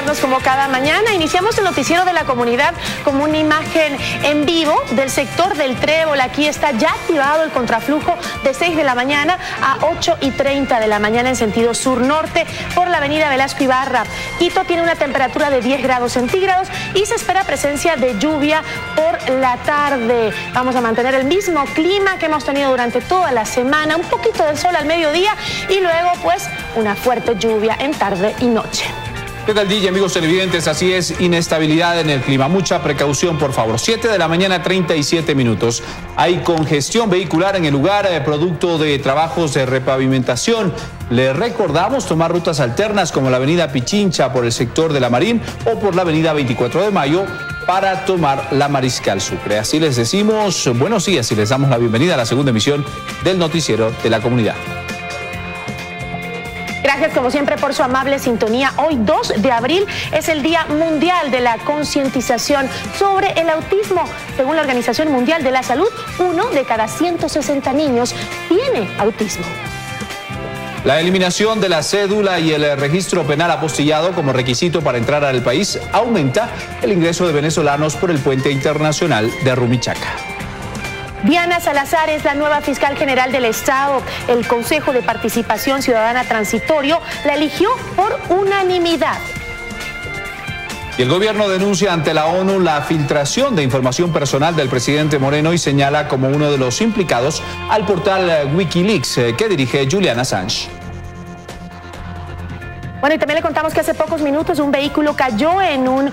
acompañarnos como cada mañana. Iniciamos el noticiero de la comunidad con una imagen en vivo del sector del Trébol. Aquí está ya activado el contraflujo de 6 de la mañana a 8:30 de la mañana en sentido sur-norte por la avenida Velasco Ibarra. Quito tiene una temperatura de 10 grados centígrados y se espera presencia de lluvia por la tarde. Vamos a mantener el mismo clima que hemos tenido durante toda la semana, un poquito de sol al mediodía y luego pues una fuerte lluvia en tarde y noche. ¿Qué tal, DJ, amigos televidentes? Así es, inestabilidad en el clima. Mucha precaución, por favor. 7 de la mañana, 37 minutos. Hay congestión vehicular en el lugar, producto de trabajos de repavimentación. Le recordamos tomar rutas alternas como la avenida Pichincha por el sector de la Marín o por la avenida 24 de Mayo para tomar la Mariscal Sucre. Así les decimos buenos días y les damos la bienvenida a la segunda emisión del noticiero de la comunidad. Gracias como siempre por su amable sintonía. Hoy 2 de abril es el Día Mundial de la Concientización sobre el Autismo. Según la Organización Mundial de la Salud, 1 de cada 160 niños tiene autismo. La eliminación de la cédula y el registro penal apostillado como requisito para entrar al país aumenta el ingreso de venezolanos por el puente internacional de Rumichaca. Diana Salazar es la nueva fiscal general del Estado. El Consejo de Participación Ciudadana Transitorio la eligió por unanimidad. Y el gobierno denuncia ante la ONU la filtración de información personal del presidente Moreno y señala como uno de los implicados al portal Wikileaks que dirige Julian Assange. Bueno, y también le contamos que hace pocos minutos un vehículo cayó en un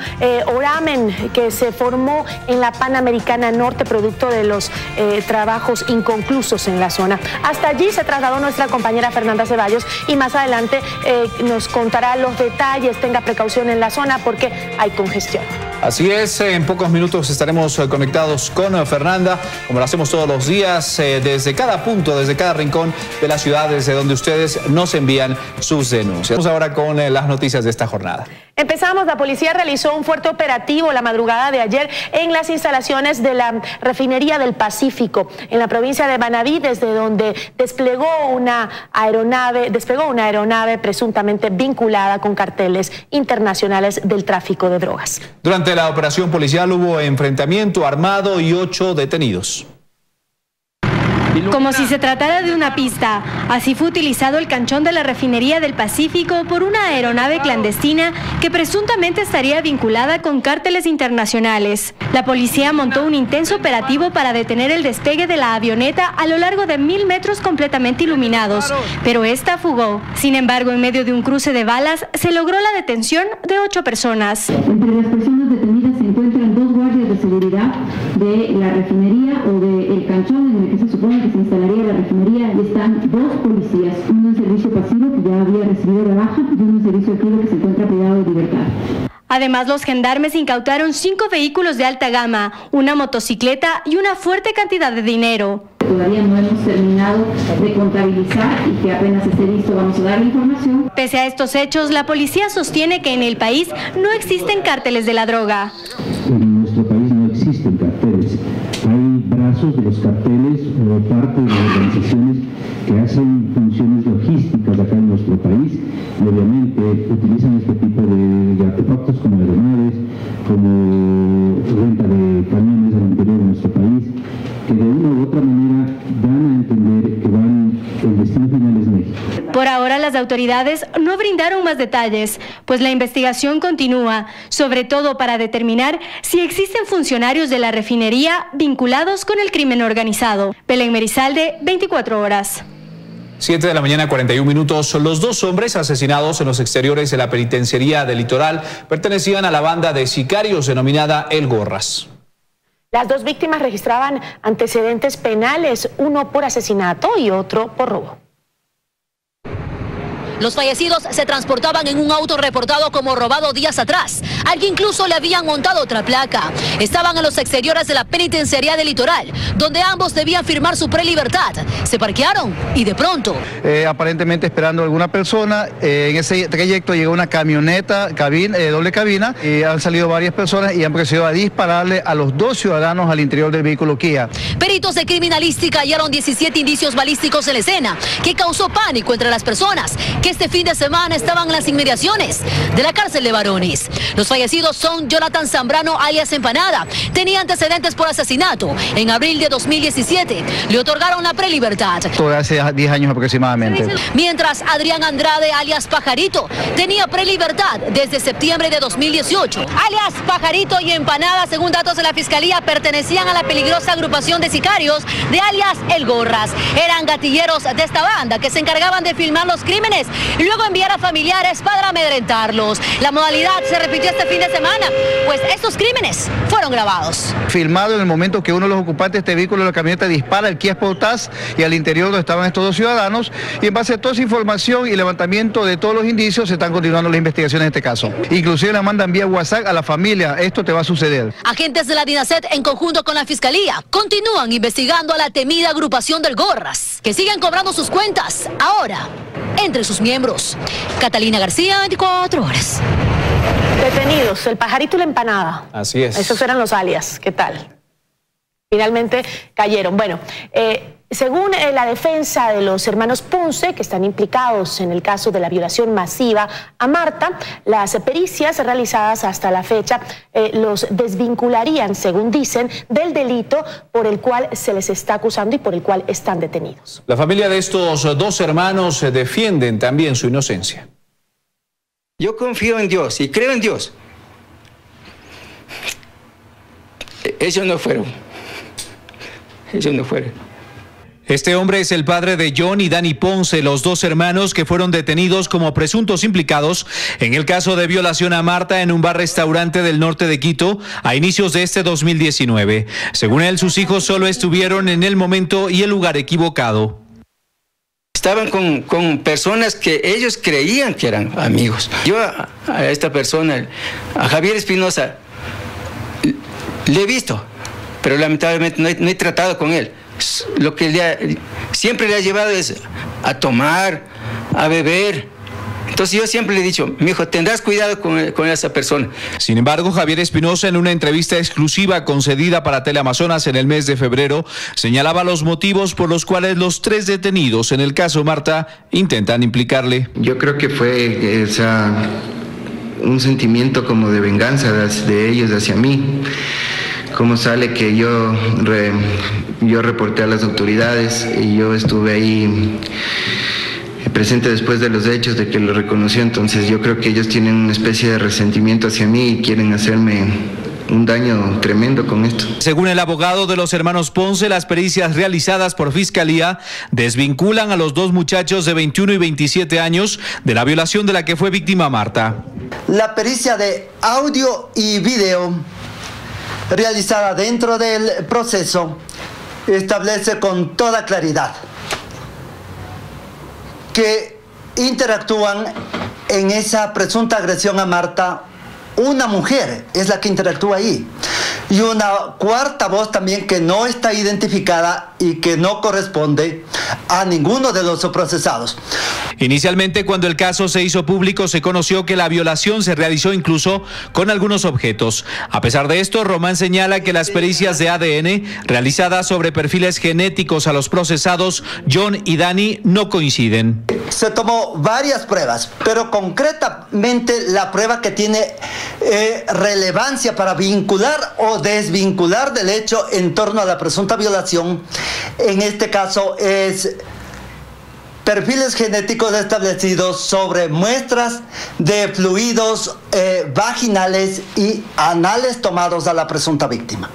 oramen que se formó en la Panamericana Norte, producto de los trabajos inconclusos en la zona. Hasta allí se trasladó nuestra compañera Fernanda Ceballos y más adelante nos contará los detalles. Tenga precaución en la zona porque hay congestión. Así es, en pocos minutos estaremos conectados con Fernanda, como lo hacemos todos los días, desde cada punto, desde cada rincón de la ciudad, desde donde ustedes nos envían sus denuncias. Vamos ahora con las noticias de esta jornada. Empezamos, la policía realizó un fuerte operativo la madrugada de ayer en las instalaciones de la refinería del Pacífico, en la provincia de Manabí, desde donde desplegó una aeronave presuntamente vinculada con carteles internacionales del tráfico de drogas. Durante la operación policial hubo enfrentamiento armado y 8 detenidos. Como si se tratara de una pista, así fue utilizado el canchón de la refinería del Pacífico por una aeronave clandestina que presuntamente estaría vinculada con cárteles internacionales. La policía montó un intenso operativo para detener el despegue de la avioneta a lo largo de 1000 metros completamente iluminados, pero esta fugó. Sin embargo, en medio de un cruce de balas, se logró la detención de 8 personas. Entre las personas detenidas se encuentran 2 guardias de seguridad de la refinería o del canchón en el que se supone que se instalaría la refinería, y están 2 policías, uno en servicio pasivo que ya había recibido la baja y uno en servicio activo que se encuentra privado de libertad. Además, los gendarmes incautaron 5 vehículos de alta gama, una motocicleta y una fuerte cantidad de dinero. Todavía no hemos terminado de contabilizar y que apenas esté listo vamos a dar la información. Pese a estos hechos, la policía sostiene que en el país no existen cárteles de la droga. En nuestro país no existen carteles. Hay brazos de los carteles o parte de las organizaciones que hacen funciones logísticas acá en nuestro país y obviamente utilizan este tipo de artefactos como aeronaves, como renta de camiones al interior de nuestro país, que de una u otra manera dan a entender que el destino final es México. Por ahora las autoridades no brindaron más detalles, pues la investigación continúa, sobre todo para determinar si existen funcionarios de la refinería vinculados con el crimen organizado. Belén Merizalde, 24 horas. 7 de la mañana, 41 minutos. Los 2 hombres asesinados en los exteriores de la penitenciaría del Litoral pertenecían a la banda de sicarios denominada El Gorras. Las 2 víctimas registraban antecedentes penales, uno por asesinato y otro por robo. Los fallecidos se transportaban en un auto reportado como robado días atrás. al que incluso le habían montado otra placa. Estaban en los exteriores de la penitenciaría del Litoral, donde ambos debían firmar su prelibertad. Se parquearon y de pronto... aparentemente esperando a alguna persona, en ese trayecto llegó una camioneta, doble cabina, y han salido varias personas y han procedido a dispararle a los 2 ciudadanos al interior del vehículo Kia. Peritos de criminalística hallaron 17 indicios balísticos en la escena, que causó pánico entre las personas que este fin de semana estaban en las inmediaciones de la cárcel de varones. Los fallecidos son Jonathan Zambrano, alias Empanada. Tenía antecedentes por asesinato. En abril de 2017 le otorgaron la prelibertad. Todo hace 10 años aproximadamente. Mientras Adrián Andrade, alias Pajarito, tenía prelibertad desde septiembre de 2018. Alias Pajarito y Empanada, según datos de la Fiscalía, pertenecían a la peligrosa agrupación de sicarios de alias El Gorras. Eran gatilleros de esta banda que se encargaban de filmar los crímenes y luego enviar a familiares para amedrentarlos. La modalidad se repitió este fin de semana, pues estos crímenes fueron grabados. Filmado en el momento que uno de los ocupantes de este vehículo de la camioneta dispara el Kia Sportage y al interior donde estaban estos 2 ciudadanos, y en base a toda esa información y levantamiento de todos los indicios se están continuando las investigaciones en este caso. Inclusive la mandan vía WhatsApp a la familia: esto te va a suceder. Agentes de la DINASET en conjunto con la Fiscalía continúan investigando a la temida agrupación del Gorras, que siguen cobrando sus cuentas ahora entre sus miembros. Catalina García, 24 horas. Detenidos, el Pajarito y la Empanada. Así es. Esos eran los alias. ¿Qué tal? Finalmente cayeron. Bueno, según la defensa de los hermanos Ponce, que están implicados en el caso de la violación masiva a Marta, las pericias realizadas hasta la fecha los desvincularían, según dicen, del delito por el cual se les está acusando y por el cual están detenidos. La familia de estos 2 hermanos defienden también su inocencia. Yo confío en Dios y creo en Dios. Ellos no fueron. Ellos no fueron. Este hombre es el padre de John y Dani Ponce, los 2 hermanos que fueron detenidos como presuntos implicados en el caso de violación a Marta en un bar-restaurante del norte de Quito a inicios de este 2019. Según él, sus hijos solo estuvieron en el momento y el lugar equivocado. Estaban con personas que ellos creían que eran amigos. Yo a esta persona, a Javier Espinosa, le he visto, pero lamentablemente no he tratado con él. Lo que siempre le ha llevado es a tomar, a beber. Entonces yo siempre le he dicho: mi hijo, tendrás cuidado con esa persona. Sin embargo, Javier Espinosa, en una entrevista exclusiva concedida para Teleamazonas en el mes de febrero, señalaba los motivos por los cuales los 3 detenidos en el caso Marta intentan implicarle. Yo creo que fue un sentimiento como de venganza de ellos hacia mí. Cómo sale que yo reporté a las autoridades y yo estuve ahí presente después de los hechos, de que lo reconoció. Entonces yo creo que ellos tienen una especie de resentimiento hacia mí y quieren hacerme un daño tremendo con esto. Según el abogado de los hermanos Ponce, las pericias realizadas por Fiscalía desvinculan a los 2 muchachos de 21 y 27 años de la violación de la que fue víctima Marta. La pericia de audio y video realizada dentro del proceso establece con toda claridad que interactúan en esa presunta agresión a Marta. Una mujer es la que interactúa ahí y una cuarta voz también que no está identificada y que no corresponde a ninguno de los procesados. Inicialmente, cuando el caso se hizo público, se conoció que la violación se realizó incluso con algunos objetos. A pesar de esto, Román señala que las pericias de ADN realizadas sobre perfiles genéticos a los procesados John y Dani no coinciden. Se tomó varias pruebas, pero concretamente la prueba que tiene relevancia para vincular o desvincular del hecho en torno a la presunta violación, en este caso es perfiles genéticos establecidos sobre muestras de fluidos vaginales y anales tomados a la presunta víctima.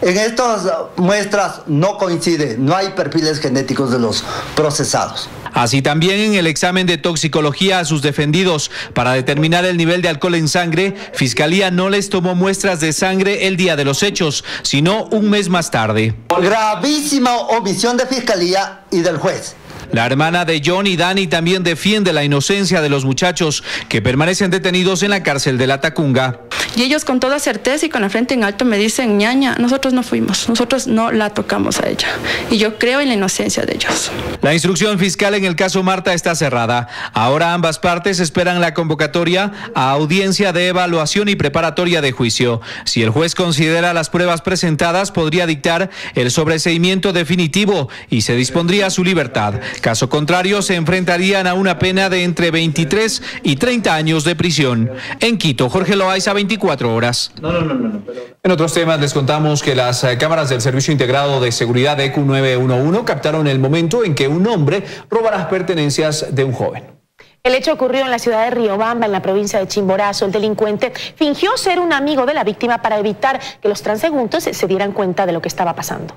En estas muestras no coincide, no hay perfiles genéticos de los procesados. Así también en el examen de toxicología a sus defendidos para determinar el nivel de alcohol en sangre, Fiscalía no les tomó muestras de sangre el día de los hechos, sino un mes más tarde. Gravísima omisión de Fiscalía y del juez. La hermana de John y Dani también defiende la inocencia de los muchachos que permanecen detenidos en la cárcel de La Tacunga. Y ellos con toda certeza y con la frente en alto me dicen, ñaña, nosotros no fuimos, nosotros no la tocamos a ella. Y yo creo en la inocencia de ellos. La instrucción fiscal en el caso Marta está cerrada. Ahora ambas partes esperan la convocatoria a audiencia de evaluación y preparatoria de juicio. Si el juez considera las pruebas presentadas, podría dictar el sobreseimiento definitivo y se dispondría su libertad. Caso contrario, se enfrentarían a una pena de entre 23 y 30 años de prisión. En Quito, Jorge Loaiza, 24 horas. En otros temas les contamos que las cámaras del Servicio Integrado de Seguridad de ECU 911 captaron el momento en que un hombre roba las pertenencias de un joven. El hecho ocurrió en la ciudad de Riobamba, en la provincia de Chimborazo. El delincuente fingió ser un amigo de la víctima para evitar que los transeúntes se dieran cuenta de lo que estaba pasando.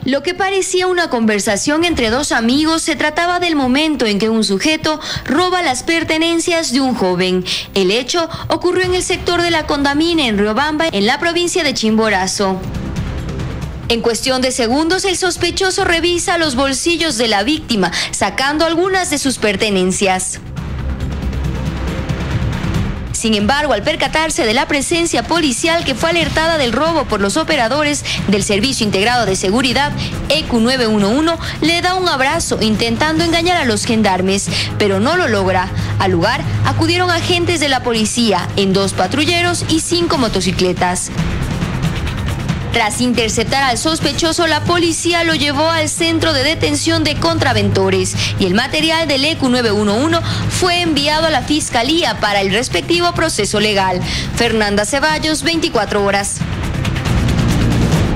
Lo que parecía una conversación entre dos amigos se trataba del momento en que un sujeto roba las pertenencias de un joven. El hecho ocurrió en el sector de la Condamine en Riobamba, en la provincia de Chimborazo. En cuestión de segundos, el sospechoso revisa los bolsillos de la víctima, sacando algunas de sus pertenencias. Sin embargo, al percatarse de la presencia policial que fue alertada del robo por los operadores del Servicio Integrado de Seguridad, ECU 911 le da un abrazo intentando engañar a los gendarmes, pero no lo logra. Al lugar acudieron agentes de la policía en 2 patrulleros y 5 motocicletas. Tras interceptar al sospechoso, la policía lo llevó al centro de detención de contraventores y el material del ECU 911 fue enviado a la Fiscalía para el respectivo proceso legal. Fernanda Ceballos, 24 horas.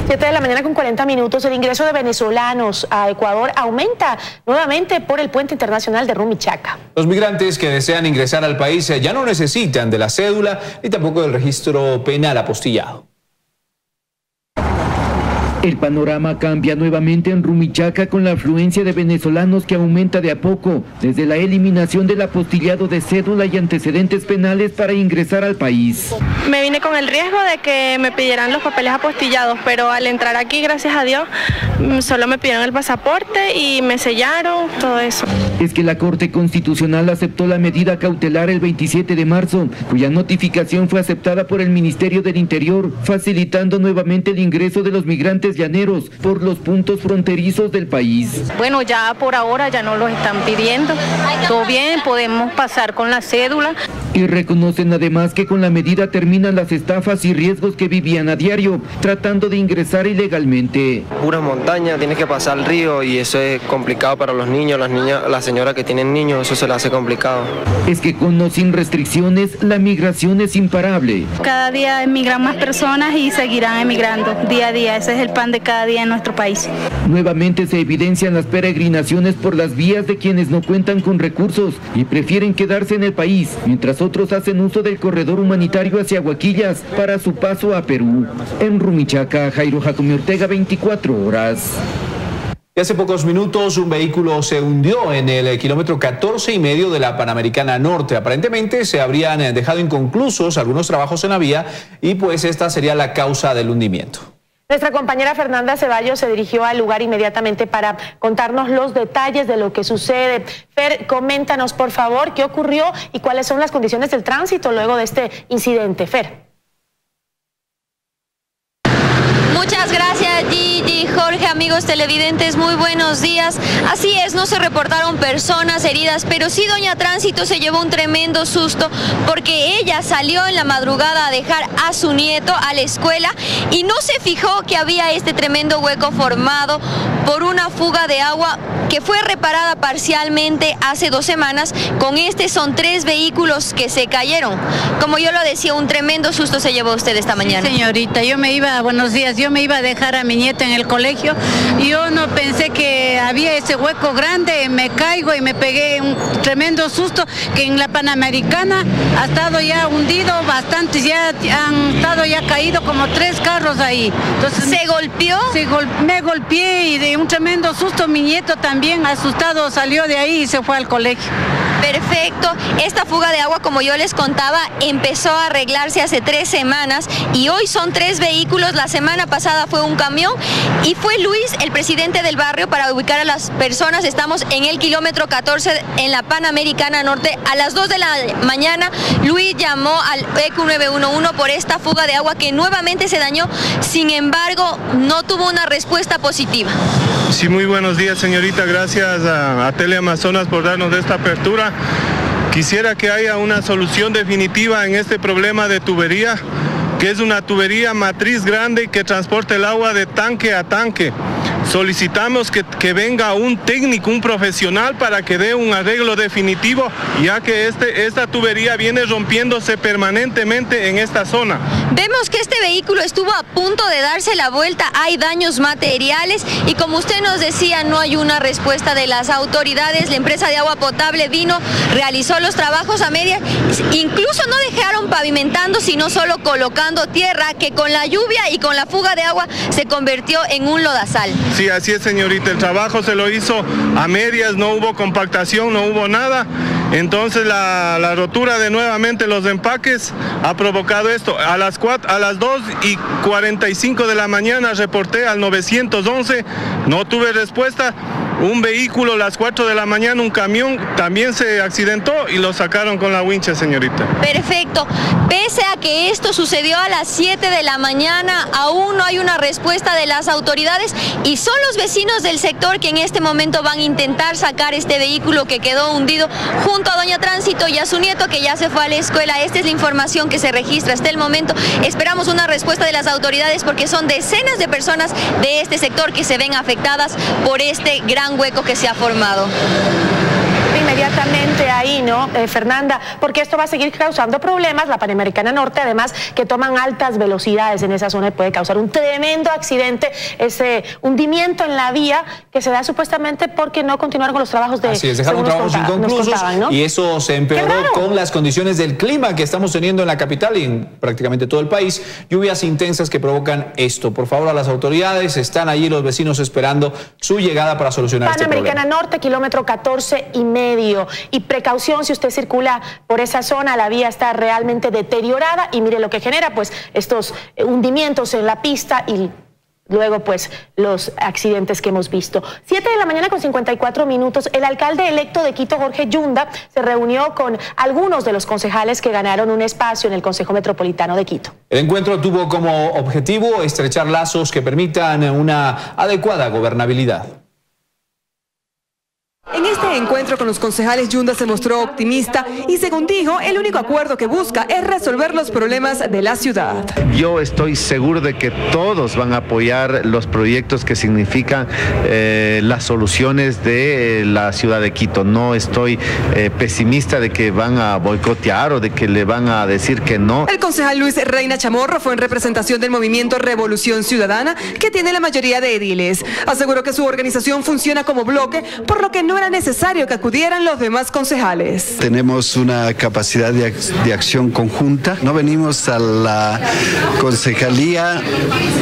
7 de la mañana con 40 minutos. El ingreso de venezolanos a Ecuador aumenta nuevamente por el puente internacional de Rumichaca. Los migrantes que desean ingresar al país ya no necesitan de la cédula ni tampoco del registro penal apostillado. El panorama cambia nuevamente en Rumichaca con la afluencia de venezolanos que aumenta de a poco, desde la eliminación del apostillado de cédula y antecedentes penales para ingresar al país. Me vine con el riesgo de que me pidieran los papeles apostillados, pero al entrar aquí, gracias a Dios, solo me pidieron el pasaporte y me sellaron, todo eso. Es que la Corte Constitucional aceptó la medida cautelar el 27 de marzo, cuya notificación fue aceptada por el Ministerio del Interior, facilitando nuevamente el ingreso de los migrantes llaneros por los puntos fronterizos del país. Bueno, ya por ahora ya no los están pidiendo. Todo bien, podemos pasar con la cédula. Y reconocen además que con la medida terminan las estafas y riesgos que vivían a diario, tratando de ingresar ilegalmente. Pura montaña, tienes que pasar el río y eso es complicado para los niños, las niñas, las señoras que tienen niños, eso se les hace complicado. Es que con o sin restricciones, la migración es imparable. Cada día emigran más personas y seguirán emigrando día a día. Ese es el pan de cada día en nuestro país. Nuevamente se evidencian las peregrinaciones por las vías de quienes no cuentan con recursos y prefieren quedarse en el país, mientras otros hacen uso del corredor humanitario hacia Huaquillas para su paso a Perú. En Rumichaca, Jairo Jacome Ortega, 24 horas. Y hace pocos minutos un vehículo se hundió en el kilómetro 14,5 de la Panamericana Norte. Aparentemente se habrían dejado inconclusos algunos trabajos en la vía y pues esta sería la causa del hundimiento. Nuestra compañera Fernanda Ceballos se dirigió al lugar inmediatamente para contarnos los detalles de lo que sucede. Fer, coméntanos por favor qué ocurrió y cuáles son las condiciones del tránsito luego de este incidente. Fer. Muchas gracias, Gigi, Jorge, amigos televidentes, muy buenos días. Así es, no se reportaron personas heridas, pero sí doña Tránsito se llevó un tremendo susto porque ella salió en la madrugada a dejar a su nieto a la escuela y no se fijó que había este tremendo hueco formado por una fuga de agua que fue reparada parcialmente hace 2 semanas. Con este son 3 vehículos que se cayeron. Como yo lo decía, un tremendo susto se llevó usted esta mañana. Sí, señorita, buenos días, yo me iba a dejar a mi nieta en el colegio. Yo no pensé que había ese hueco grande, me caigo y me pegué un tremendo susto que en la Panamericana ha estado ya hundido, bastantes ya han estado ya caído como 3 carros ahí. Entonces, ¿se golpeó? Me golpeé y de un tremendo susto mi nieto también asustado salió de ahí y se fue al colegio. Perfecto. Esta fuga de agua, como yo les contaba, empezó a arreglarse hace 3 semanas y hoy son 3 vehículos. La semana pasada fue un camión y fue Luis, el presidente del barrio, para ubicar a las personas. Estamos en el kilómetro 14 en la Panamericana Norte. A las 2 de la mañana, Luis llamó al ECU 911 por esta fuga de agua que nuevamente se dañó. Sin embargo, no tuvo una respuesta positiva. Sí, muy buenos días, señorita. Gracias a Teleamazonas por darnos esta apertura. Quisiera que haya una solución definitiva en este problema de tubería, que es una tubería matriz grande que transporta el agua de tanque a tanque. Solicitamos que venga un técnico, un profesional, para que dé un arreglo definitivo, ya que esta tubería viene rompiéndose permanentemente en esta zona. Vemos que este vehículo estuvo a punto de darse la vuelta, hay daños materiales y, como usted nos decía, no hay una respuesta de las autoridades. La empresa de agua potable vino, realizó los trabajos a medias, incluso no dejaron pavimentando, sino solo colocando tierra, que con la lluvia y con la fuga de agua se convirtió en un lodazal. Sí, así es, señorita. El trabajo se lo hizo a medias, no hubo compactación, no hubo nada. Entonces la rotura de nuevamente los empaques ha provocado esto. A las 2:45 de la mañana reporté al 911, no tuve respuesta. Un vehículo a las 4 de la mañana, un camión, también se accidentó y lo sacaron con la wincha, señorita. Perfecto. Pese a que esto sucedió a las 7 de la mañana, aún no hay una respuesta de las autoridades y son los vecinos del sector que en este momento van a intentar sacar este vehículo que quedó hundido junto a doña Tránsito y a su nieto, que ya se fue a la escuela. Esta es la información que se registra hasta el momento. Esperamos una respuesta de las autoridades porque son decenas de personas de este sector que se ven afectadas por este gran hueco que se ha formado. Inmediatamente ahí, ¿no, Fernanda? Porque esto va a seguir causando problemas. La Panamericana Norte, además, que toman altas velocidades en esa zona y puede causar un tremendo accidente, ese hundimiento en la vía que se da supuestamente porque no continuaron con los trabajos de... Así es, dejaron trabajos inconclusos, ¿no? Y eso se empeoró con las condiciones del clima que estamos teniendo en la capital y en prácticamente todo el país. Lluvias intensas que provocan esto. Por favor, a las autoridades, están allí los vecinos esperando su llegada para solucionar este problema. Panamericana Norte, kilómetro 14,5. Y precaución si usted circula por esa zona, la vía está realmente deteriorada y mire lo que genera, pues estos hundimientos en la pista y luego pues los accidentes que hemos visto. 7 de la mañana con 54 minutos, el alcalde electo de Quito, Jorge Yunda, se reunió con algunos de los concejales que ganaron un espacio en el Consejo Metropolitano de Quito. El encuentro tuvo como objetivo estrechar lazos que permitan una adecuada gobernabilidad. En este encuentro con los concejales, Yunda se mostró optimista y, según dijo, el único acuerdo que busca es resolver los problemas de la ciudad. Yo estoy seguro de que todos van a apoyar los proyectos que significan las soluciones de la ciudad de Quito. No estoy pesimista de que van a boicotear o de que le van a decir que no. El concejal Luis Reina Chamorro fue en representación del movimiento Revolución Ciudadana, que tiene la mayoría de ediles. Aseguró que su organización funciona como bloque, por lo que no era necesario que acudieran los demás concejales. Tenemos una capacidad de acción conjunta. No venimos a la concejalía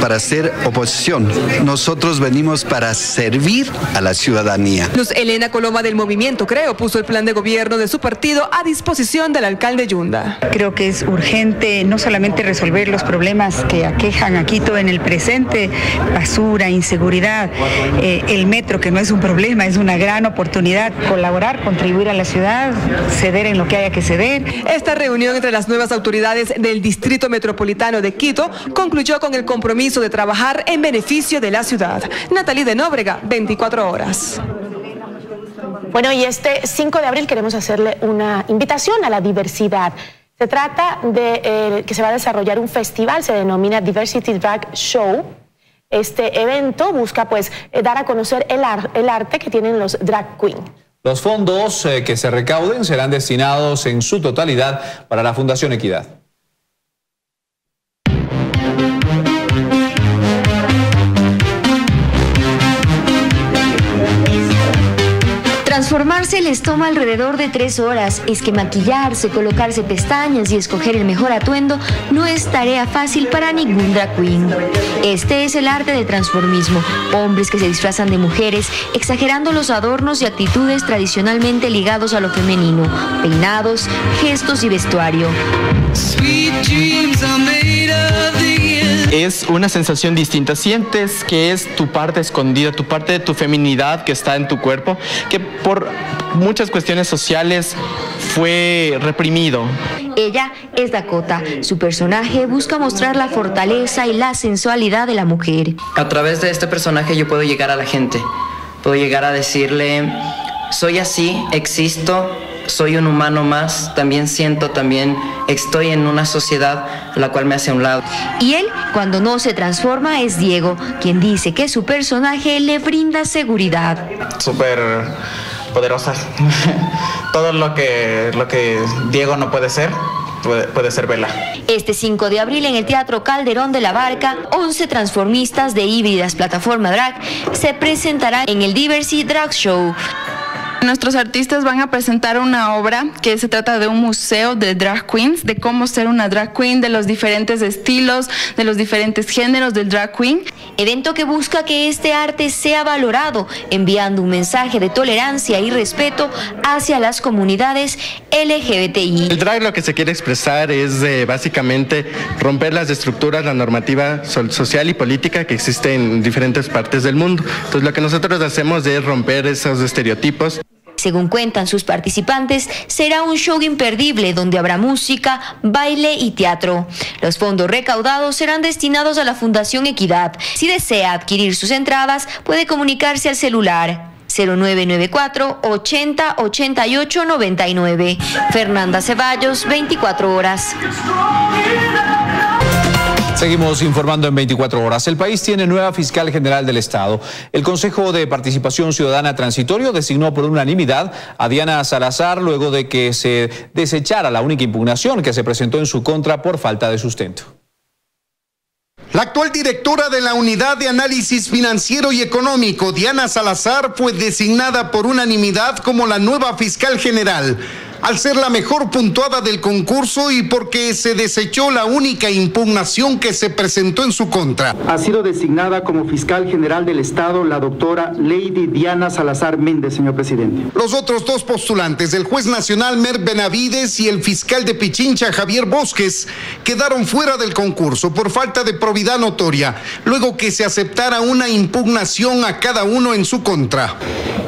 para hacer oposición. Nosotros venimos para servir a la ciudadanía. Luz Elena Coloma del movimiento Creo puso el plan de gobierno de su partido a disposición del alcalde Yunda. Creo que es urgente no solamente resolver los problemas que aquejan a Quito en el presente, basura, inseguridad, el metro, que no es un problema, es una gran oportunidad, colaborar, contribuir a la ciudad, ceder en lo que haya que ceder. Esta reunión entre las nuevas autoridades del Distrito Metropolitano de Quito concluyó con el compromiso de trabajar en beneficio de la ciudad. Natalie de Nóbrega, 24 horas. Bueno, y este 5 de abril queremos hacerle una invitación a la diversidad. Se trata de que se va a desarrollar un festival, se denomina Diversity Drag Show. Este evento busca pues dar a conocer el arte que tienen los drag queen. Los fondos que se recauden serán destinados en su totalidad para la Fundación Equidad. Transformarse les toma alrededor de 3 horas. Es que maquillarse, colocarse pestañas y escoger el mejor atuendo no es tarea fácil para ningún drag queen. Este es el arte del transformismo. Hombres que se disfrazan de mujeres, exagerando los adornos y actitudes tradicionalmente ligados a lo femenino, peinados, gestos y vestuario. Es una sensación distinta, sientes que es tu parte escondida, tu parte de tu feminidad que está en tu cuerpo, que por muchas cuestiones sociales fue reprimido. Ella es Dakota. Su personaje busca mostrar la fortaleza y la sensualidad de la mujer. A través de este personaje yo puedo llegar a la gente, puedo llegar a decirle, soy así, existo, soy un humano más, también siento, también estoy en una sociedad la cual me hace a un lado. Y él, cuando no se transforma, es Diego, quien dice que su personaje le brinda seguridad. Súper poderosa. Todo lo que Diego no puede ser, puede ser Bella. Este 5 de abril en el Teatro Calderón de la Barca, 11 transformistas de híbridas plataforma drag se presentarán en el Diversity Drag Show. Nuestros artistas van a presentar una obra que se trata de un museo de drag queens, de cómo ser una drag queen, de los diferentes estilos, de los diferentes géneros del drag queen. Evento que busca que este arte sea valorado, enviando un mensaje de tolerancia y respeto hacia las comunidades LGBTI. El drag lo que se quiere expresar es básicamente romper las estructuras, la normativa social y política que existe en diferentes partes del mundo. Entonces lo que nosotros hacemos es romper esos estereotipos. Según cuentan sus participantes, será un show imperdible donde habrá música, baile y teatro. Los fondos recaudados serán destinados a la Fundación Equidad. Si desea adquirir sus entradas, puede comunicarse al celular 0994 80 88 99. Fernanda Ceballos, 24 horas. Seguimos informando en 24 horas. El país tiene nueva fiscal general del Estado. El Consejo de Participación Ciudadana Transitorio designó por unanimidad a Diana Salazar luego de que se desechara la única impugnación que se presentó en su contra por falta de sustento. La actual directora de la Unidad de Análisis Financiero y Económico, Diana Salazar, fue designada por unanimidad como la nueva fiscal general, al ser la mejor puntuada del concurso y porque se desechó la única impugnación que se presentó en su contra. Ha sido designada como fiscal general del Estado la doctora Lady Diana Salazar Méndez, señor presidente. Los otros dos postulantes, el juez nacional Mer Benavides y el fiscal de Pichincha Javier Bosques, quedaron fuera del concurso por falta de probidad notoria, luego que se aceptara una impugnación a cada uno en su contra.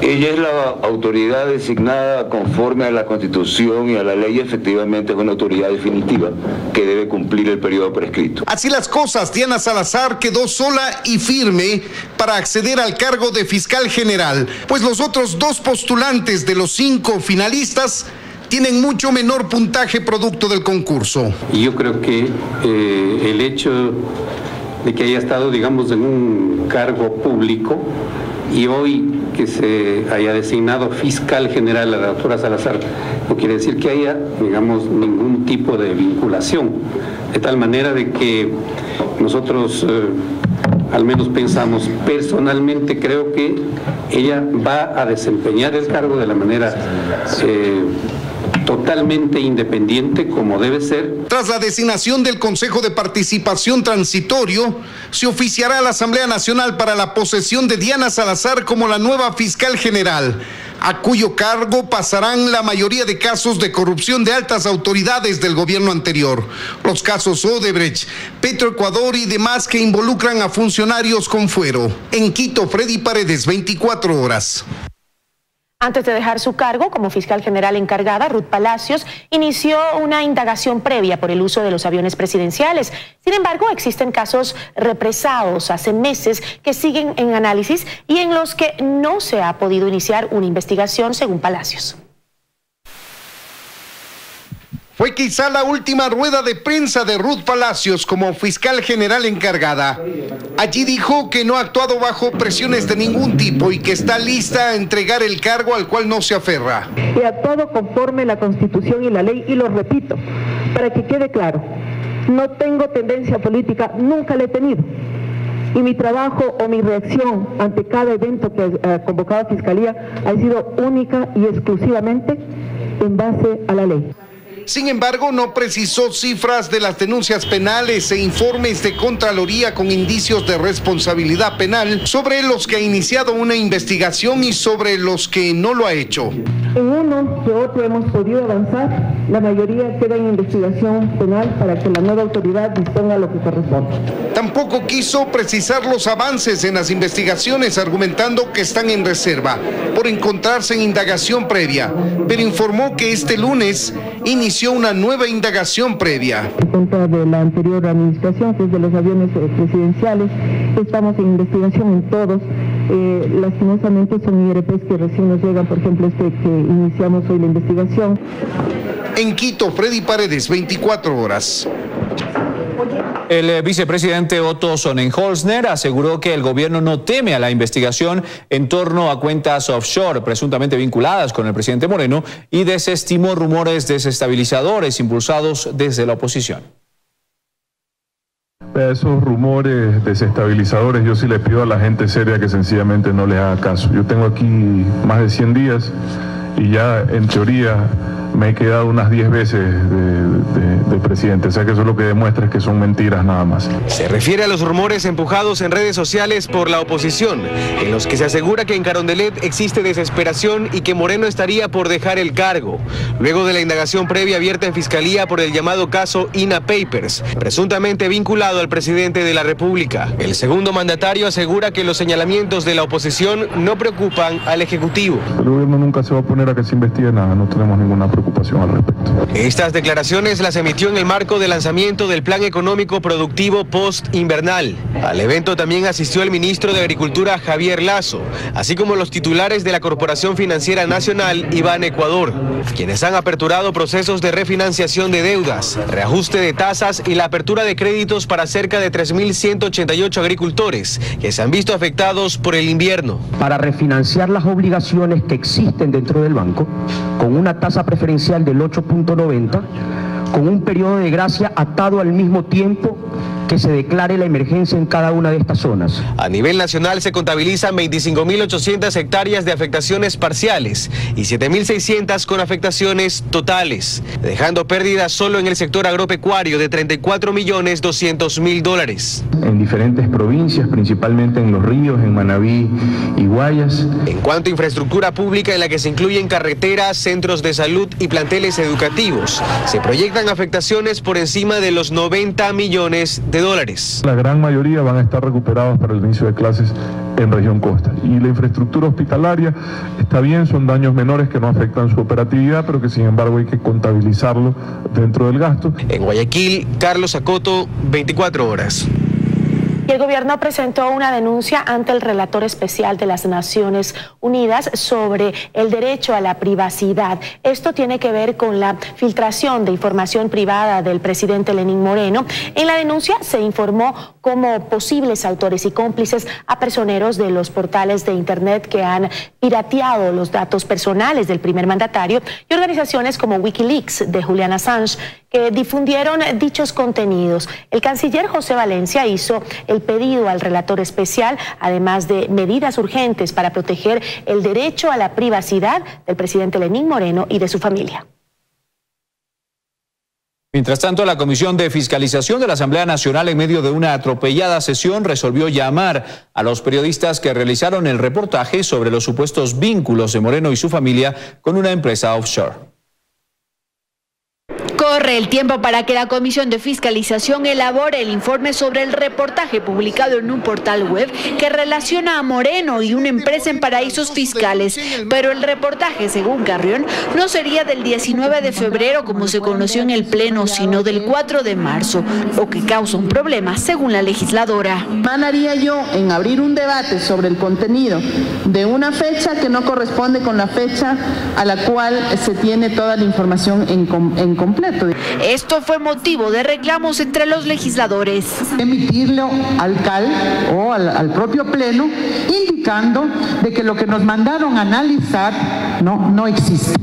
Ella es la autoridad designada conforme a la Constitución y a la ley, efectivamente es una autoridad definitiva que debe cumplir el periodo prescrito. Así las cosas, Diana Salazar quedó sola y firme para acceder al cargo de fiscal general, pues los otros dos postulantes de los 5 finalistas tienen mucho menor puntaje producto del concurso. Y yo creo que el hecho de que haya estado, digamos, en un cargo público y hoy que se haya designado fiscal general a la doctora Salazar, no quiere decir que haya, digamos, ningún tipo de vinculación, de tal manera de que nosotros al menos pensamos, personalmente creo que ella va a desempeñar el cargo de la manera totalmente independiente como debe ser. Tras la designación del Consejo de Participación Transitorio, se oficiará a la Asamblea Nacional para la posesión de Diana Salazar como la nueva fiscal general, a cuyo cargo pasarán la mayoría de casos de corrupción de altas autoridades del gobierno anterior. Los casos Odebrecht, Petroecuador y demás que involucran a funcionarios con fuero. En Quito, Freddy Paredes, 24 horas. Antes de dejar su cargo como fiscal general encargada, Ruth Palacios inició una indagación previa por el uso de los aviones presidenciales. Sin embargo, existen casos represados hace meses que siguen en análisis y en los que no se ha podido iniciar una investigación, según Palacios. Fue quizá la última rueda de prensa de Ruth Palacios como fiscal general encargada. Allí dijo que no ha actuado bajo presiones de ningún tipo y que está lista a entregar el cargo al cual no se aferra. He actuado conforme la Constitución y la ley, y lo repito, para que quede claro, no tengo tendencia política, nunca la he tenido. y mi trabajo o mi reacción ante cada evento que ha convocado Fiscalía ha sido única y exclusivamente en base a la ley. Sin embargo, no precisó cifras de las denuncias penales e informes de Contraloría con indicios de responsabilidad penal sobre los que ha iniciado una investigación y sobre los que no lo ha hecho. En uno que otro hemos podido avanzar, la mayoría queda en investigación penal para que la nueva autoridad disponga lo que corresponde. Tampoco quiso precisar los avances en las investigaciones, argumentando que están en reserva por encontrarse en indagación previa, pero informó que este lunes inició una nueva indagación previa. En contra de la anterior administración, que es de los aviones presidenciales, estamos en investigación en todos. Lastimosamente son IRPs que recién nos llegan, por ejemplo que iniciamos hoy la investigación. En Quito, Freddy Paredes, 24 horas. El vicepresidente Otto Sonnenholzner aseguró que el gobierno no teme a la investigación en torno a cuentas offshore presuntamente vinculadas con el presidente Moreno y desestimó rumores desestabilizadores impulsados desde la oposición. Esos rumores desestabilizadores yo sí le pido a la gente seria que sencillamente no les haga caso. Yo tengo aquí más de 100 días y ya en teoría me he quedado unas 10 veces de presidente, o sea que eso lo que demuestra es que son mentiras nada más. Se refiere a los rumores empujados en redes sociales por la oposición, en los que se asegura que en Carondelet existe desesperación y que Moreno estaría por dejar el cargo, luego de la indagación previa abierta en Fiscalía por el llamado caso INA Papers, presuntamente vinculado al presidente de la República. El segundo mandatario asegura que los señalamientos de la oposición no preocupan al Ejecutivo. El gobierno nunca se va a poner a que se investigue nada, no tenemos ninguna preocupación al respecto. Estas declaraciones las emitió en el marco del lanzamiento del Plan Económico Productivo Post-Invernal. Al evento también asistió el ministro de Agricultura Javier Lasso, así como los titulares de la Corporación Financiera Nacional y Banecuador, quienes han aperturado procesos de refinanciación de deudas, reajuste de tasas y la apertura de créditos para cerca de 3.188 agricultores que se han visto afectados por el invierno. Para refinanciar las obligaciones que existen dentro del banco, con una tasa preferencial del 8.90, con un periodo de gracia atado al mismo tiempo que se declare la emergencia en cada una de estas zonas. A nivel nacional se contabilizan 25.800 hectáreas de afectaciones parciales y 7.600 con afectaciones totales, dejando pérdidas solo en el sector agropecuario de $34.200.000. En diferentes provincias, principalmente en Los Ríos, en Manabí y Guayas. En cuanto a infraestructura pública, en la que se incluyen carreteras, centros de salud y planteles educativos, se proyectan afectaciones por encima de los $90 millones. La gran mayoría van a estar recuperados para el inicio de clases en región costa. Y la infraestructura hospitalaria está bien, son daños menores que no afectan su operatividad, pero que sin embargo hay que contabilizarlo dentro del gasto. En Guayaquil, Carlos Acoto, 24 horas. Y el gobierno presentó una denuncia ante el relator especial de las Naciones Unidas sobre el derecho a la privacidad. Esto tiene que ver con la filtración de información privada del presidente Lenín Moreno. En la denuncia se informó como posibles autores y cómplices a personeros de los portales de internet que han pirateado los datos personales del primer mandatario y organizaciones como Wikileaks de Julian Assange que difundieron dichos contenidos. El canciller José Valencia hizo el pedido al relator especial, además de medidas urgentes para proteger el derecho a la privacidad del presidente Lenín Moreno y de su familia. Mientras tanto, la Comisión de Fiscalización de la Asamblea Nacional, en medio de una atropellada sesión, resolvió llamar a los periodistas que realizaron el reportaje sobre los supuestos vínculos de Moreno y su familia con una empresa offshore. Corre el tiempo para que la Comisión de Fiscalización elabore el informe sobre el reportaje publicado en un portal web que relaciona a Moreno y una empresa en paraísos fiscales. Pero el reportaje, según Carrión, no sería del 19 de febrero como se conoció en el Pleno, sino del 4 de marzo, lo que causa un problema, según la legisladora. Manaría yo en abrir un debate sobre el contenido de una fecha que no corresponde con la fecha a la cual se tiene toda la información en completo. Esto fue motivo de reclamos entre los legisladores. Emitirlo al CAL o al propio Pleno indicando de que lo que nos mandaron a analizar no existe.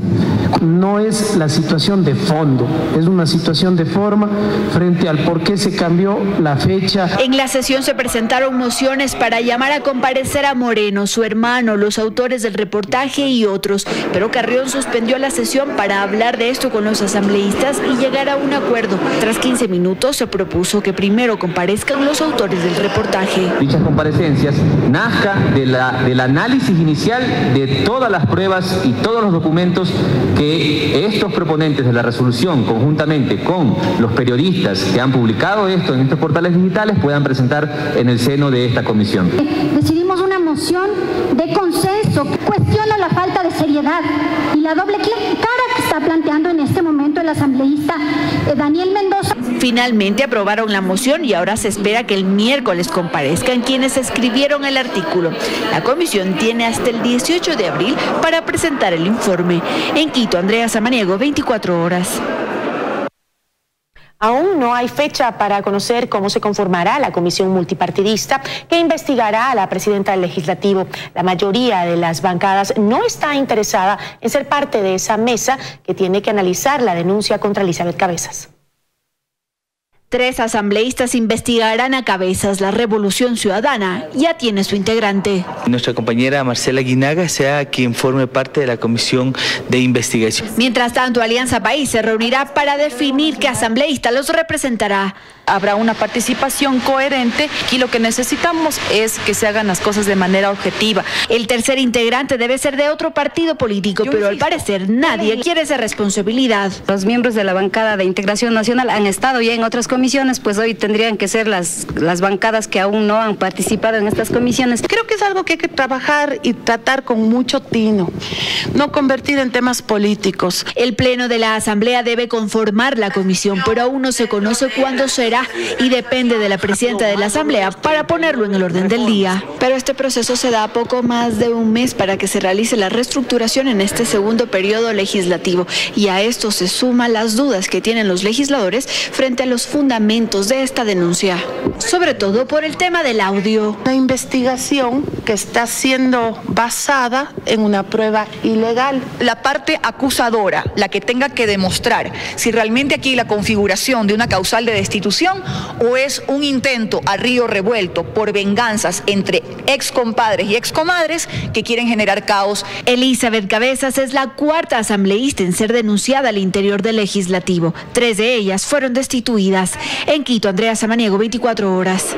No es la situación de fondo, es una situación de forma frente al por qué se cambió la fecha. En la sesión se presentaron mociones para llamar a comparecer a Moreno, su hermano, los autores del reportaje y otros, pero Carrión suspendió la sesión para hablar de esto con los asambleístas y llegar a un acuerdo. Tras 15 minutos se propuso que primero comparezcan los autores del reportaje. Dichas comparecencias nazca del análisis inicial de todas las pruebas y todos los documentos que estos proponentes de la resolución, conjuntamente con los periodistas que han publicado esto en estos portales digitales, puedan presentar en el seno de esta comisión. Decidimos una moción de consenso que cuestiona la falta de seriedad y la doble cara que está planteando en este momento el asambleísta Daniel Mendoza. Finalmente aprobaron la moción y ahora se espera que el miércoles comparezcan quienes escribieron el artículo. La comisión tiene hasta el 18 de abril para presentar el informe. En Quito, Andrea Samaniego, 24 horas. Aún no hay fecha para conocer cómo se conformará la comisión multipartidista que investigará a la presidenta del Legislativo. La mayoría de las bancadas no está interesada en ser parte de esa mesa que tiene que analizar la denuncia contra Elizabeth Cabezas. 3 asambleístas investigarán a Cabezas. La Revolución Ciudadana ya tiene su integrante. Nuestra compañera Marcela Guinaga sea quien forme parte de la comisión de investigación. Mientras tanto, Alianza País se reunirá para definir qué asambleísta los representará. Habrá una participación coherente y lo que necesitamos es que se hagan las cosas de manera objetiva. El tercer integrante debe ser de otro partido político, pero al parecer nadie quiere esa responsabilidad. Los miembros de la bancada de Integración Nacional han estado ya en otras comisiones, pues hoy tendrían que ser las bancadas que aún no han participado en estas comisiones. Creo que es algo que hay que trabajar y tratar con mucho tino, no convertir en temas políticos. El Pleno de la Asamblea debe conformar la comisión, pero aún no se conoce cuándo será y depende de la presidenta de la Asamblea para ponerlo en el orden del día. Pero este proceso se da a poco más de un mes para que se realice la reestructuración en este segundo periodo legislativo y a esto se suman las dudas que tienen los legisladores frente a los fundamentos de esta denuncia, sobre todo por el tema del audio. Una investigación que está siendo basada en una prueba ilegal. La parte acusadora, la que tenga que demostrar si realmente aquí la configuración de una causal de destitución o es un intento a río revuelto por venganzas entre excompadres y excomadres que quieren generar caos. Elizabeth Cabezas es la 4ª asambleísta en ser denunciada al interior del legislativo. 3 de ellas fueron destituidas. En Quito, Andrea Samaniego, 24 horas.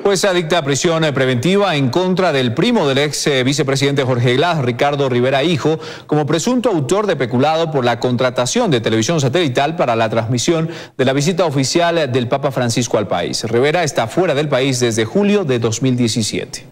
Jueza dicta prisión preventiva en contra del primo del ex vicepresidente Jorge Glass, Ricardo Rivera Hijo, como presunto autor de peculado por la contratación de televisión satelital para la transmisión de la visita oficial del Papa Francisco al país. Rivera está fuera del país desde julio de 2017.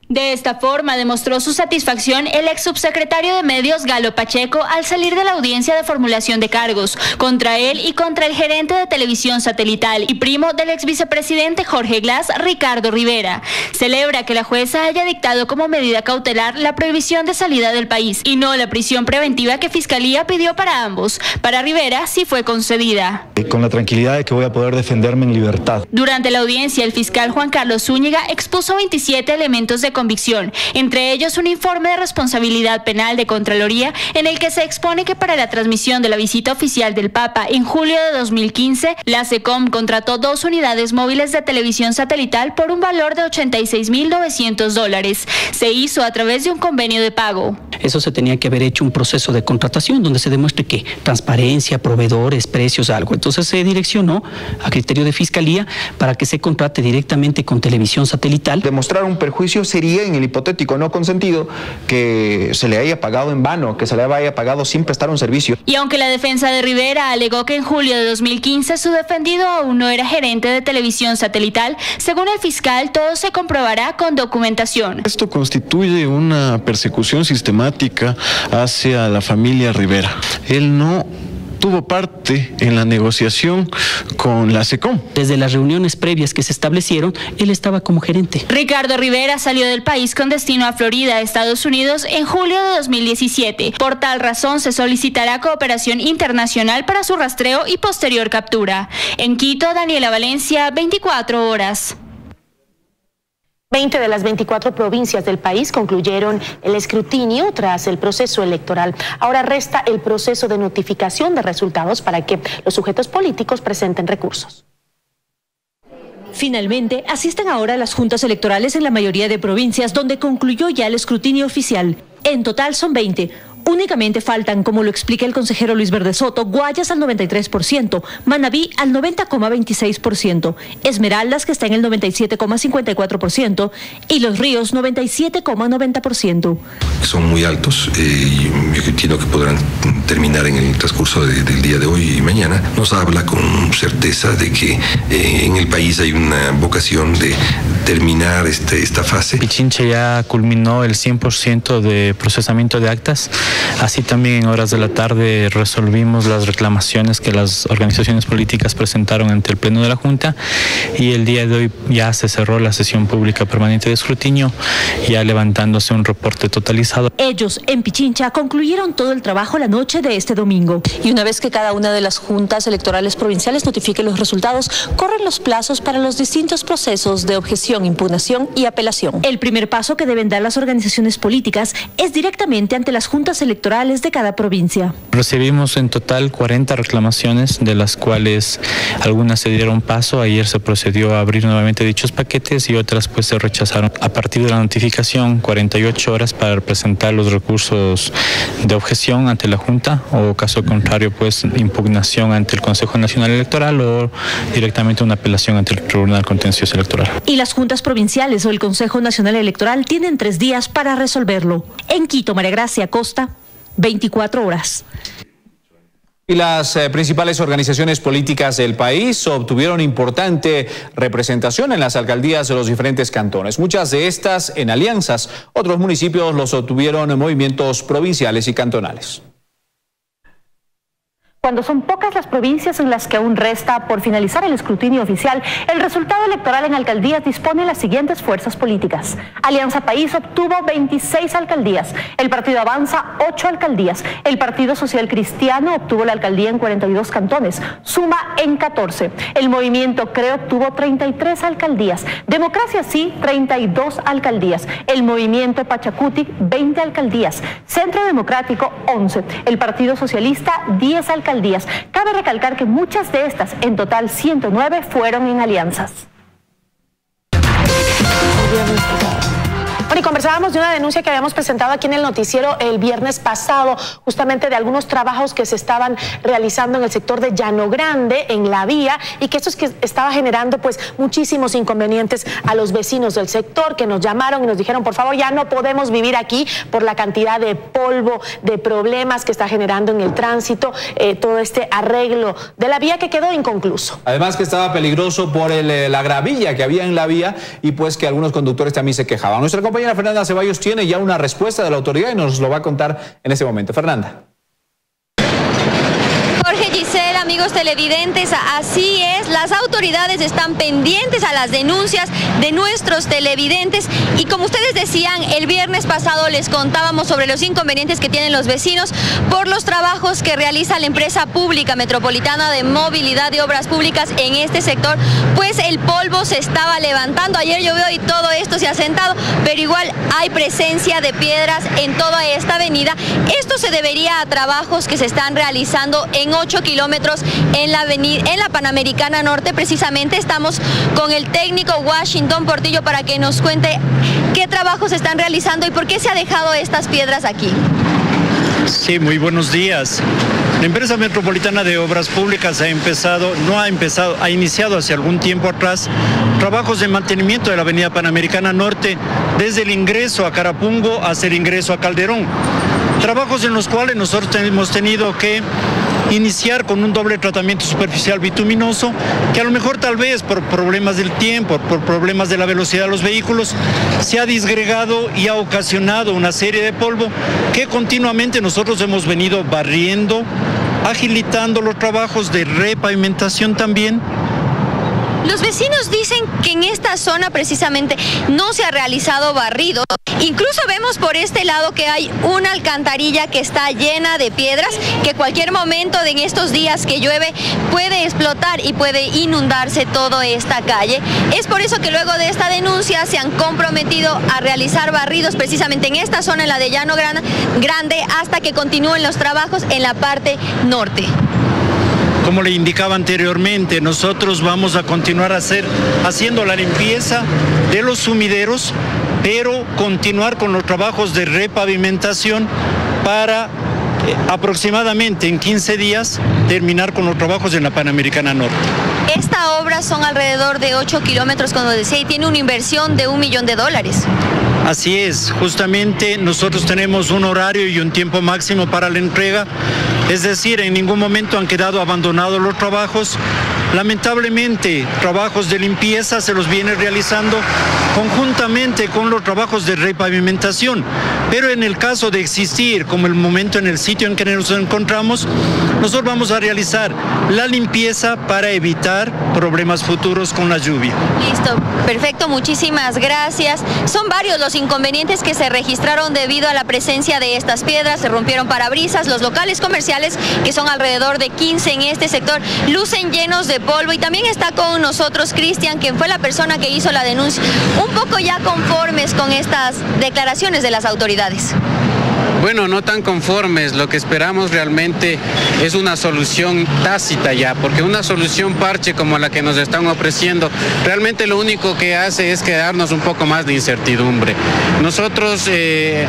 De esta forma demostró su satisfacción el ex subsecretario de Medios Galo Pacheco al salir de la audiencia de formulación de cargos contra él y contra el gerente de televisión satelital y primo del ex vicepresidente Jorge Glass, Ricardo Rivera. Celebra que la jueza haya dictado como medida cautelar la prohibición de salida del país y no la prisión preventiva que Fiscalía pidió para ambos. Para Rivera sí fue concedida. Con la tranquilidad de que voy a poder defenderme en libertad. Durante la audiencia, el fiscal Juan Carlos Zúñiga expuso 27 elementos de convicción, entre ellos un informe de responsabilidad penal de Contraloría en el que se expone que para la transmisión de la visita oficial del Papa en julio de 2015, la SECOM contrató 2 unidades móviles de televisión satelital por un valor de $86.900. Se hizo a través de un convenio de pago. Eso se tenía que haber hecho un proceso de contratación donde se demuestre que transparencia, proveedores, precios, algo. Entonces se direccionó a criterio de Fiscalía para que se contrate directamente con televisión satelital. Demostrar un perjuicio sería, en el hipotético no consentido, que se le haya pagado en vano, que se le haya pagado sin prestar un servicio. Y aunque la defensa de Rivera alegó que en julio de 2015 su defendido aún no era gerente de televisión satelital, según el fiscal todo se comprobará con documentación. Esto constituye una persecución sistemática hacia la familia Rivera. Él no tuvo parte en la negociación con la SECOM. Desde las reuniones previas que se establecieron, él estaba como gerente. Ricardo Rivera salió del país con destino a Florida, Estados Unidos, en julio de 2017. Por tal razón, se solicitará cooperación internacional para su rastreo y posterior captura. En Quito, Daniela Valencia, 24 horas. 20 de las 24 provincias del país concluyeron el escrutinio tras el proceso electoral. Ahora resta el proceso de notificación de resultados para que los sujetos políticos presenten recursos. Finalmente, asisten ahora las juntas electorales en la mayoría de provincias donde concluyó ya el escrutinio oficial. En total son 20. Únicamente faltan, como lo explica el consejero Luis Verde Soto, Guayas al 93%, Manabí al 90,26%, Esmeraldas, que está en el 97,54%, y Los Ríos 97,90%. Son muy altos y yo entiendo que podrán terminar en el transcurso del día de hoy y mañana. Nos habla con certeza de que en el país hay una vocación de terminar esta fase. Pichincha ya culminó el 100% de procesamiento de actas. Así también en horas de la tarde resolvimos las reclamaciones que las organizaciones políticas presentaron ante el Pleno de la Junta y el día de hoy ya se cerró la sesión pública permanente de escrutinio, ya levantándose un reporte totalizado. Ellos en Pichincha concluyeron todo el trabajo la noche de este domingo. Y una vez que cada una de las juntas electorales provinciales notifique los resultados, corren los plazos para los distintos procesos de objeción, impugnación y apelación. El primer paso que deben dar las organizaciones políticas es directamente ante las juntas electorales de cada provincia. Recibimos en total 40 reclamaciones, de las cuales algunas se dieron paso. Ayer se procedió a abrir nuevamente dichos paquetes y otras pues se rechazaron. A partir de la notificación, 48 horas para presentar los recursos de objeción ante la Junta o caso contrario pues impugnación ante el Consejo Nacional Electoral o directamente una apelación ante el Tribunal Contencioso Electoral. Y las juntas provinciales o el Consejo Nacional Electoral tienen 3 días para resolverlo. En Quito, María Gracia Costa, 24 horas. Y las principales organizaciones políticas del país obtuvieron importante representación en las alcaldías de los diferentes cantones. Muchas de estas en alianzas, otros municipios los obtuvieron en movimientos provinciales y cantonales. Cuando son pocas las provincias en las que aún resta por finalizar el escrutinio oficial, el resultado electoral en alcaldías dispone las siguientes fuerzas políticas. Alianza País obtuvo 26 alcaldías, el Partido Avanza 8 alcaldías, el Partido Social Cristiano obtuvo la alcaldía en 42 cantones, Suma en 14, el Movimiento Creo obtuvo 33 alcaldías, Democracia Sí 32 alcaldías, el Movimiento Pachacutic 20 alcaldías, Centro Democrático 11, el Partido Socialista 10 alcaldías. Cabe recalcar que muchas de estas, en total 109, fueron en alianzas. Bueno, y conversábamos de una denuncia que habíamos presentado aquí en el noticiero el viernes pasado, justamente de algunos trabajos que se estaban realizando en el sector de Llano Grande, en la vía, y que esto es que estaba generando pues muchísimos inconvenientes a los vecinos del sector, que nos llamaron y nos dijeron, por favor, ya no podemos vivir aquí por la cantidad de polvo, de problemas que está generando en el tránsito, todo este arreglo de la vía que quedó inconcluso. Además que estaba peligroso por la gravilla que había en la vía y pues que algunos conductores también se quejaban. Nuestra compañera Fernanda Ceballos tiene ya una respuesta de la autoridad y nos lo va a contar en ese momento. Fernanda. Jorge, Giselle, amigos televidentes, así es, las autoridades están pendientes a las denuncias de nuestros televidentes y como ustedes decían, el viernes pasado les contábamos sobre los inconvenientes que tienen los vecinos por los trabajos que realiza la empresa pública metropolitana de movilidad y obras públicas en este sector, pues el polvo se estaba levantando, ayer llovió y todo esto se ha sentado, pero igual hay presencia de piedras en toda esta avenida. Esto se debería a trabajos que se están realizando en 8 kilómetros en la Panamericana Norte. Precisamente estamos con el técnico Washington Portillo para que nos cuente qué trabajos se están realizando y por qué se ha dejado estas piedras aquí. Sí, muy buenos días. La empresa metropolitana de obras públicas ha iniciado hace algún tiempo atrás trabajos de mantenimiento de la avenida Panamericana Norte desde el ingreso a Carapungo hasta el ingreso a Calderón. Trabajos en los cuales nosotros hemos tenido que iniciar con un doble tratamiento superficial bituminoso, que a lo mejor tal vez por problemas del tiempo, por problemas de la velocidad de los vehículos, se ha disgregado y ha ocasionado una serie de polvo que continuamente nosotros hemos venido barriendo, agilitando los trabajos de repavimentación también. Los vecinos dicen que en esta zona precisamente no se ha realizado barrido. Incluso vemos por este lado que hay una alcantarilla que está llena de piedras, que cualquier momento en estos días que llueve puede explotar y puede inundarse toda esta calle. Es por eso que luego de esta denuncia se han comprometido a realizar barridos precisamente en esta zona, en la de Llano Grande, hasta que continúen los trabajos en la parte norte. Como le indicaba anteriormente, nosotros vamos a continuar haciendo la limpieza de los sumideros, pero continuar con los trabajos de repavimentación para aproximadamente en 15 días terminar con los trabajos en la Panamericana Norte. Esta obra son alrededor de 8 kilómetros, como decía, y tiene una inversión de $1 millón. Así es, justamente nosotros tenemos un horario y un tiempo máximo para la entrega, es decir, en ningún momento han quedado abandonados los trabajos. Lamentablemente, trabajos de limpieza se los viene realizando conjuntamente con los trabajos de repavimentación, pero en el caso de existir, como el momento en el sitio en que nos encontramos, nosotros vamos a realizar la limpieza para evitar problemas futuros con la lluvia. Listo, perfecto, muchísimas gracias. Son varios los inconvenientes que se registraron debido a la presencia de estas piedras. Se rompieron parabrisas, los locales comerciales, que son alrededor de 15 en este sector, lucen llenos de polvo. Y también está con nosotros Cristian, quien fue la persona que hizo la denuncia, un poco ya conformes con estas declaraciones de las autoridades. Bueno, no tan conformes, lo que esperamos realmente es una solución tácita ya, porque una solución parche como la que nos están ofreciendo, realmente lo único que hace es quedarnos un poco más de incertidumbre. Nosotros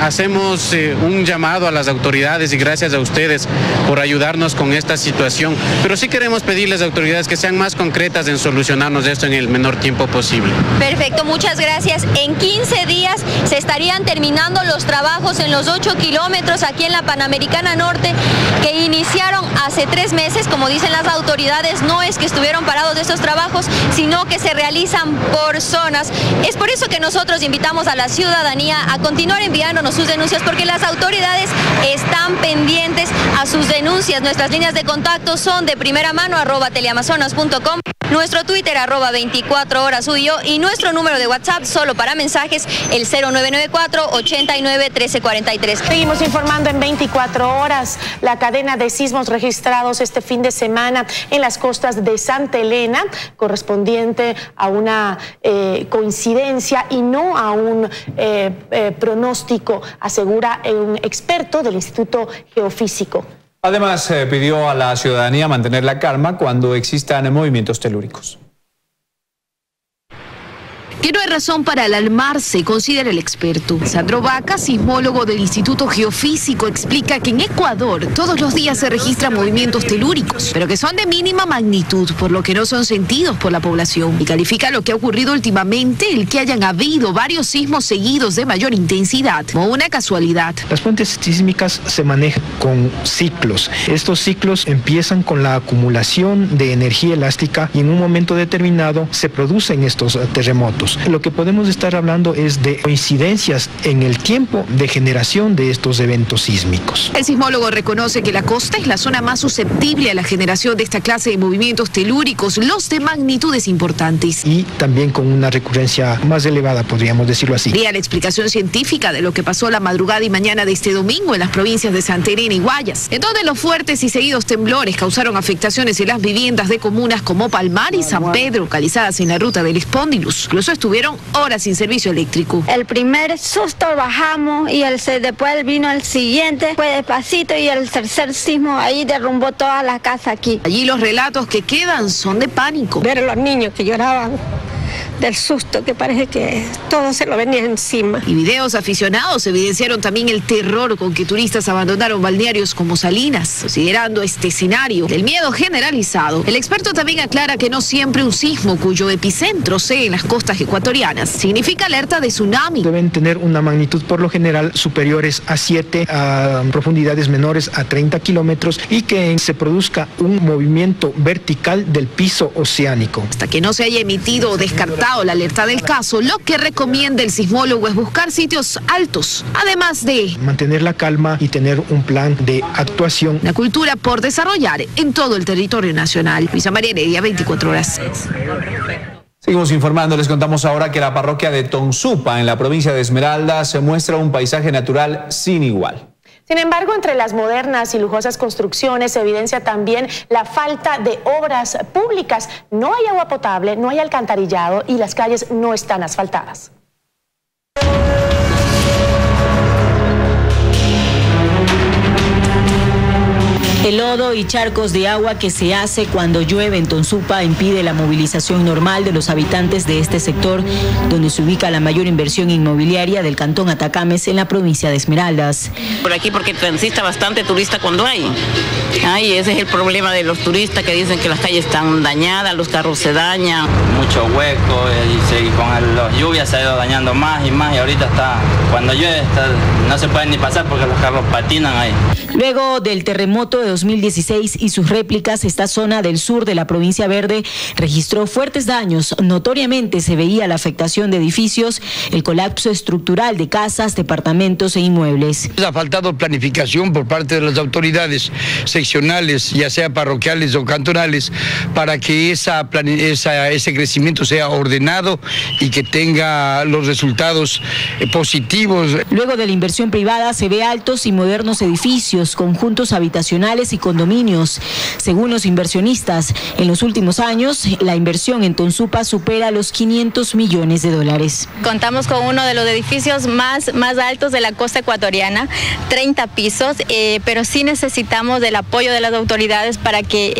hacemos un llamado a las autoridades y gracias a ustedes por ayudarnos con esta situación, pero sí queremos pedirles a autoridades que sean más concretas en solucionarnos esto en el menor tiempo posible. Perfecto, muchas gracias. En 15 días se estarían terminando los trabajos en los 8 kilómetros aquí en la Panamericana Norte, que iniciaron hace 3 meses. Como dicen las autoridades, no es que estuvieron parados de estos trabajos, sino que se realizan por zonas. Es por eso que nosotros invitamos a la ciudadanía a continuar enviándonos sus denuncias, porque las autoridades están pendientes a sus denuncias. Nuestras líneas de contacto son de primera mano, @teleamazonas.com, nuestro Twitter, @24horas Uyo, y nuestro número de WhatsApp solo para mensajes, el 0994 89 1343. Seguimos informando en 24 horas. La cadena de sismos registrados este fin de semana en las costas de Santa Elena, correspondiente a una coincidencia y no a un pronóstico, asegura un experto del Instituto Geofísico. Además, pidió a la ciudadanía mantener la calma cuando existan movimientos telúricos. Que no hay razón para alarmarse, considera el experto. Sandro Vaca, sismólogo del Instituto Geofísico, explica que en Ecuador todos los días se registran movimientos telúricos, pero que son de mínima magnitud, por lo que no son sentidos por la población. Y califica lo que ha ocurrido últimamente, el que hayan habido varios sismos seguidos de mayor intensidad, como una casualidad. Las fuentes sísmicas se manejan con ciclos. Estos ciclos empiezan con la acumulación de energía elástica y en un momento determinado se producen estos terremotos. Lo que podemos estar hablando es de coincidencias en el tiempo de generación de estos eventos sísmicos. El sismólogo reconoce que la costa es la zona más susceptible a la generación de esta clase de movimientos telúricos, los de magnitudes importantes. Y también con una recurrencia más elevada, podríamos decirlo así. Sería la explicación científica de lo que pasó la madrugada y mañana de este domingo en las provincias de Santa Elena y Guayas, en donde los fuertes y seguidos temblores causaron afectaciones en las viviendas de comunas como Palmar y San Pedro, localizadas en la ruta del Espóndilus. Incluso estuvieron horas sin servicio eléctrico. El primer susto bajamos y después vino el siguiente, fue despacito, y el tercer sismo ahí derrumbó toda la casa aquí. Allí los relatos que quedan son de pánico. Ver a los niños que lloraban del susto, que parece que todo se lo venía encima. Y videos aficionados evidenciaron también el terror con que turistas abandonaron balnearios como Salinas. Considerando este escenario del miedo generalizado, el experto también aclara que no siempre un sismo cuyo epicentro sea en las costas ecuatorianas significa alerta de tsunami. Deben tener una magnitud por lo general superiores a 7, a profundidades menores a 30 kilómetros, y que se produzca un movimiento vertical del piso oceánico. Hasta que no se haya emitido o descartado levantado la alerta del caso, lo que recomienda el sismólogo es buscar sitios altos, además de mantener la calma y tener un plan de actuación. La cultura por desarrollar en todo el territorio nacional. Luisa María Heredia, 24 horas. Seguimos informando, les contamos ahora que la parroquia de Tonsupa, en la provincia de Esmeraldas, se muestra un paisaje natural sin igual. Sin embargo, entre las modernas y lujosas construcciones se evidencia también la falta de obras públicas. No hay agua potable, no hay alcantarillado y las calles no están asfaltadas. El lodo y charcos de agua que se hace cuando llueve en Tonsupa impide la movilización normal de los habitantes de este sector, donde se ubica la mayor inversión inmobiliaria del cantón Atacames en la provincia de Esmeraldas. Por aquí porque transita bastante turista cuando hay. Y ese es el problema de los turistas que dicen que las calles están dañadas, los carros se dañan. Mucho hueco y con las lluvias se ha ido dañando más y ahorita cuando llueve no se puede ni pasar porque los carros patinan ahí. Luego del terremoto de 2016 y sus réplicas, esta zona del sur de la provincia verde registró fuertes daños. Notoriamente se veía la afectación de edificios, el colapso estructural de casas, departamentos e inmuebles. Ha faltado planificación por parte de las autoridades seccionales, ya sea parroquiales o cantonales, para que ese crecimiento sea ordenado y que tenga los resultados positivos. Luego de la inversión privada se ve altos y modernos edificios, conjuntos habitacionales y condominios. Según los inversionistas, en los últimos años la inversión en Tonsupa supera los $500 millones. Contamos con uno de los edificios más altos de la costa ecuatoriana, 30 pisos, pero sí necesitamos del apoyo de las autoridades para que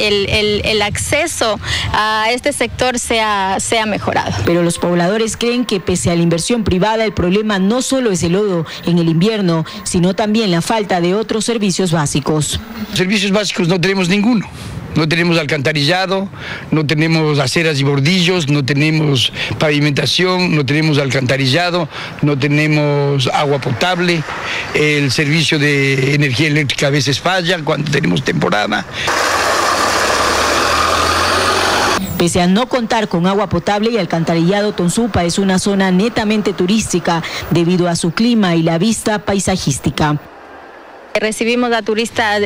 el acceso a este sector sea mejorado. Pero los pobladores creen que pese a la inversión privada, el problema no solo es el lodo en el invierno, sino también la falta de otros servicios básicos. Servicios básicos no tenemos ninguno. No tenemos alcantarillado, no tenemos aceras y bordillos, no tenemos pavimentación, no tenemos alcantarillado, no tenemos agua potable, el servicio de energía eléctrica a veces falla cuando tenemos temporada. Pese a no contar con agua potable y alcantarillado, Tonsupa es una zona netamente turística debido a su clima y la vista paisajística. Recibimos a turistas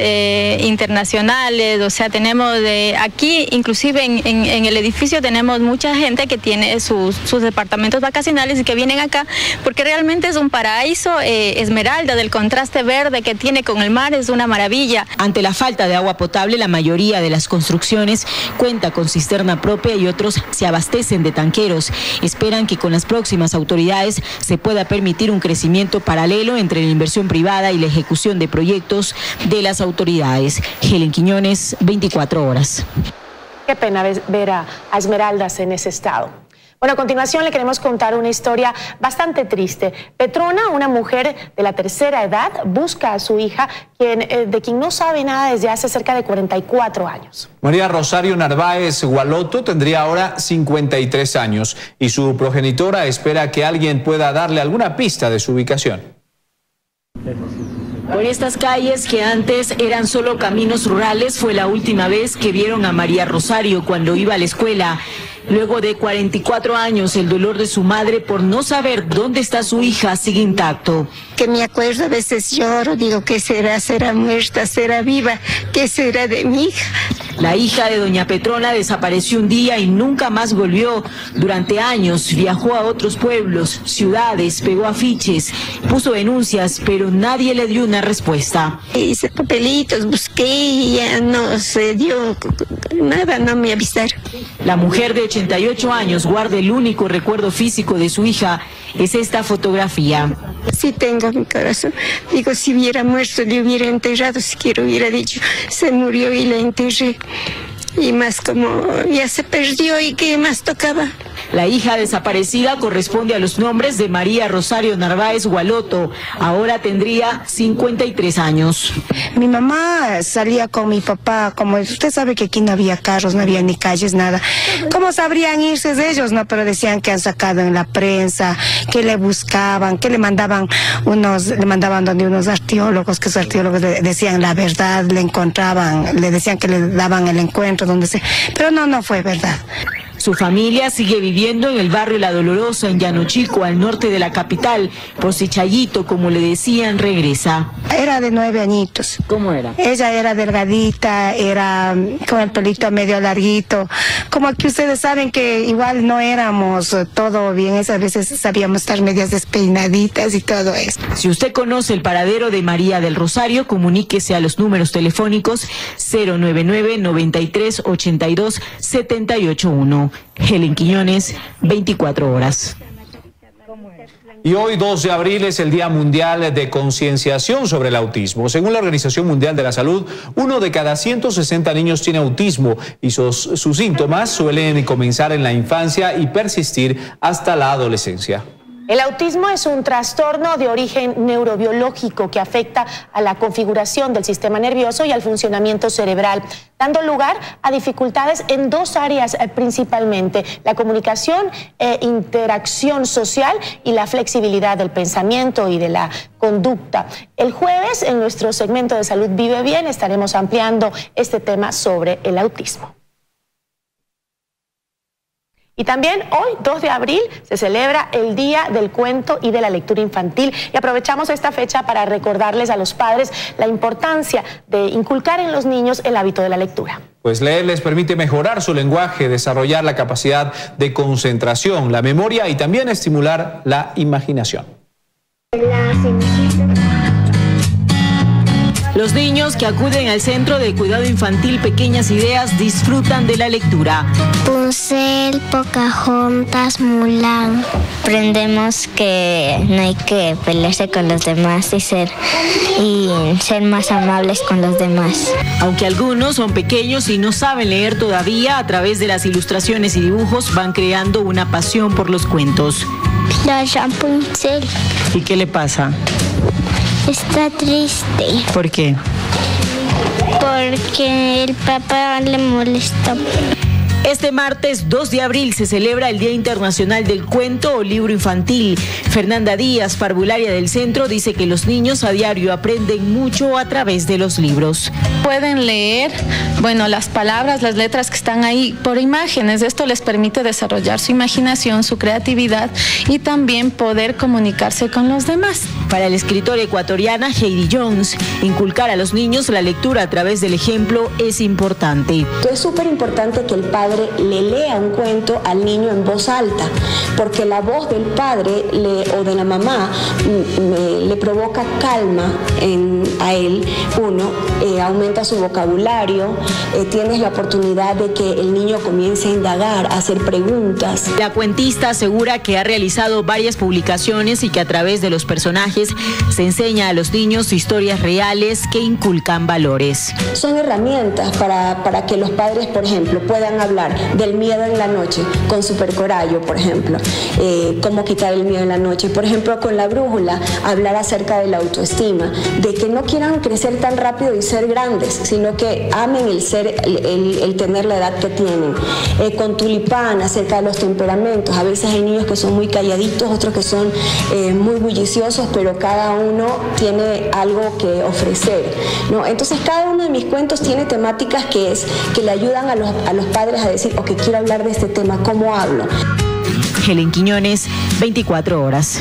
internacionales, o sea, tenemos aquí, inclusive en el edificio tenemos mucha gente que tiene sus departamentos vacacionales y que vienen acá porque realmente es un paraíso. Esmeralda, del contraste verde que tiene con el mar, es una maravilla. Ante la falta de agua potable, la mayoría de las construcciones cuenta con cisterna propia y otros se abastecen de tanqueros. Esperan que con las próximas autoridades se pueda permitir un crecimiento paralelo entre la inversión privada y la ejecución de proyectos de las autoridades. Helen Quiñones, 24 horas. Qué pena ver a Esmeraldas en ese estado. Bueno, a continuación le queremos contar una historia bastante triste. Petrona, una mujer de la tercera edad, busca a su hija, de quien no sabe nada desde hace cerca de 44 años. María Rosario Narváez Gualoto tendría ahora 53 años y su progenitora espera que alguien pueda darle alguna pista de su ubicación. Por estas calles que antes eran solo caminos rurales fue la última vez que vieron a María Rosario cuando iba a la escuela. Luego de 44 años, el dolor de su madre por no saber dónde está su hija sigue intacto. Que me acuerdo, a veces lloro, digo, ¿qué será? ¿Será muerta? ¿Será viva? ¿Qué será de mi hija? La hija de doña Petrona desapareció un día y nunca más volvió. Durante años viajó a otros pueblos, ciudades, pegó afiches, puso denuncias, pero nadie le dio una respuesta. Hice papelitos, busqué y ya no se dio nada, no me avisaron. La mujer de 88 años guarda el único recuerdo físico de su hija, es esta fotografía. Sí tengo mi corazón. Digo, si hubiera muerto, le hubiera enterrado, siquiera hubiera dicho, se murió y la enterré. Y más como ya se perdió y qué más tocaba. La hija desaparecida corresponde a los nombres de María Rosario Narváez Gualoto. Ahora tendría 53 años. Mi mamá salía con mi papá, como usted sabe que aquí no había carros, no había ni calles, nada. ¿Cómo sabrían irse de ellos? No, pero decían que han sacado en la prensa, que le buscaban, que le mandaban donde unos arqueólogos, que esos arqueólogos le decían la verdad, le encontraban, le decían que le daban el encuentro, donde se... Pero no fue verdad. Su familia sigue viviendo en el barrio La Dolorosa, en Llano Chico, al norte de la capital. Por si Chayito, como le decían, regresa. Era de 9 añitos. ¿Cómo era? Ella era delgadita, era con el pelito medio larguito. Como que ustedes saben que igual no éramos todo bien, esas veces sabíamos estar medias despeinaditas y todo eso. Si usted conoce el paradero de María del Rosario, comuníquese a los números telefónicos 099-9382-781. Helen Quiñones, 24 horas. Y hoy, 2 de abril, es el Día Mundial de Concienciación sobre el Autismo. Según la Organización Mundial de la Salud, 1 de cada 160 niños tiene autismo y sus síntomas suelen comenzar en la infancia y persistir hasta la adolescencia. El autismo es un trastorno de origen neurobiológico que afecta a la configuración del sistema nervioso y al funcionamiento cerebral, dando lugar a dificultades en 2 áreas principalmente: la comunicación e interacción social y la flexibilidad del pensamiento y de la conducta. El jueves, en nuestro segmento de Salud Vive Bien, estaremos ampliando este tema sobre el autismo. Y también hoy, 2 de abril, se celebra el Día del Cuento y de la Lectura Infantil, y aprovechamos esta fecha para recordarles a los padres la importancia de inculcar en los niños el hábito de la lectura. Pues leer les permite mejorar su lenguaje, desarrollar la capacidad de concentración, la memoria y también estimular la imaginación. Los niños que acuden al Centro de Cuidado Infantil Pequeñas Ideas disfrutan de la lectura. Rapunzel, Pocahontas, Mulan. Aprendemos que no hay que pelearse con los demás y ser más amables con los demás. Aunque algunos son pequeños y no saben leer todavía, a través de las ilustraciones y dibujos van creando una pasión por los cuentos. La Rapunzel. ¿Y qué le pasa? Está triste. ¿Por qué? Porque el papá le molesta. Este martes 2 de abril se celebra el Día Internacional del Cuento o Libro Infantil. Fernanda Díaz, parvularia del centro, dice que los niños a diario aprenden mucho a través de los libros. Pueden leer, las palabras, las letras que están ahí por imágenes. Esto les permite desarrollar su imaginación, su creatividad y también poder comunicarse con los demás. Para la escritora ecuatoriana Heidi Jones, inculcar a los niños la lectura a través del ejemplo es importante. Es súper importante que el padre le lea un cuento al niño en voz alta, porque la voz del padre o de la mamá le provoca calma a él. Aumenta su vocabulario, tienes la oportunidad de que el niño comience a indagar, a hacer preguntas. La cuentista asegura que ha realizado varias publicaciones y que a través de los personajes se enseña a los niños historias reales que inculcan valores. Son herramientas para que los padres, por ejemplo, puedan hablar del miedo en la noche con Super Corallo, por ejemplo, cómo quitar el miedo en la noche. Por ejemplo, con La Brújula, hablar acerca de la autoestima, de que no quieran crecer tan rápido y ser grandes, sino que amen el tener la edad que tienen. Con Tulipán, acerca de los temperamentos. A veces hay niños que son muy calladitos, otros que son muy bulliciosos, pero cada uno tiene algo que ofrecer, ¿no? Entonces, cada uno de mis cuentos tiene temáticas que le ayudan a los padres a decir, ok, quiero hablar de este tema, ¿cómo hablo? Helen Quiñones, 24 horas.